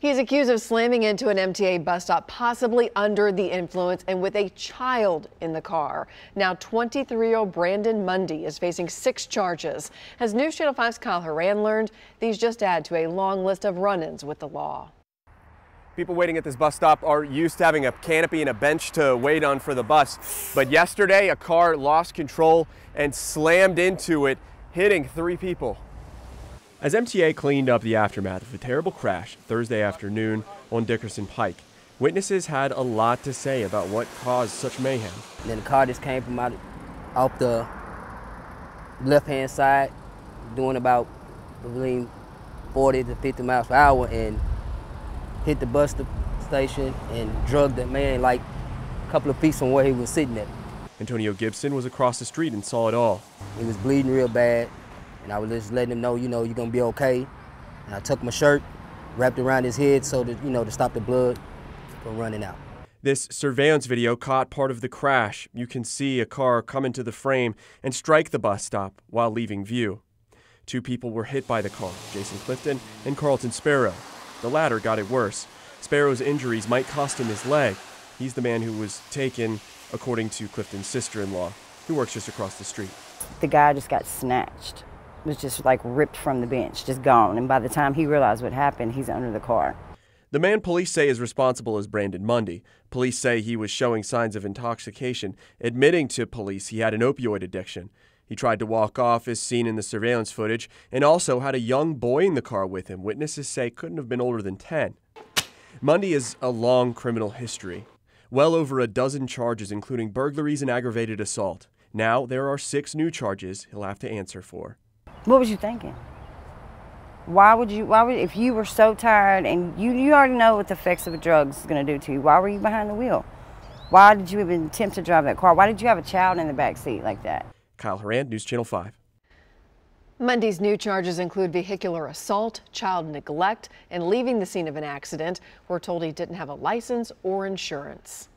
He's accused of slamming into an MTA bus stop, possibly under the influence and with a child in the car. Now 23-year-old Brandon Mundy is facing 6 charges. As News Channel 5's Kyle Horan learned, these just add to a long list of run-ins with the law. People waiting at this bus stop are used to having a canopy and a bench to wait on for the bus. But yesterday, a car lost control and slammed into it, hitting 3 people. As MTA cleaned up the aftermath of a terrible crash Thursday afternoon on Dickerson Pike, witnesses had a lot to say about what caused such mayhem. And then the car just came from off the left-hand side, doing about, I believe, 40 to 50 miles per hour, and hit the bus station and drugged that man like a couple of feet from where he was sitting at. Antonio Gibson was across the street and saw it all. He was bleeding real bad, and I was just letting him know, you're gonna be okay. And I took my shirt, wrapped it around his head so that, to stop the blood from running out. This surveillance video caught part of the crash. You can see a car come into the frame and strike the bus stop while leaving view. 2 people were hit by the car, Jason Clifton and Carlton Sparrow. The latter got it worse. Sparrow's injuries might cost him his leg. He's the man who was taken, according to Clifton's sister-in-law, who works just across the street. The guy just got snatched. Was just like ripped from the bench, just gone. And by the time he realized what happened, he's under the car. The man police say is responsible is Brandon Mundy. Police say he was showing signs of intoxication, admitting to police he had an opioid addiction. He tried to walk off as seen in the surveillance footage and also had a young boy in the car with him. Witnesses say couldn't have been older than 10. Mundy has a long criminal history. Well over a dozen charges, including burglaries and aggravated assault. Now there are 6 new charges he'll have to answer for. What was you thinking? Why would, if you were so tired and you already know what the effects of drugs is going to do to you, why were you behind the wheel? Why did you even attempt to drive that car? Why did you have a child in the back seat like that? Kyle Horan, News Channel 5. Mundy's new charges include vehicular assault, child neglect, and leaving the scene of an accident. We're told he didn't have a license or insurance.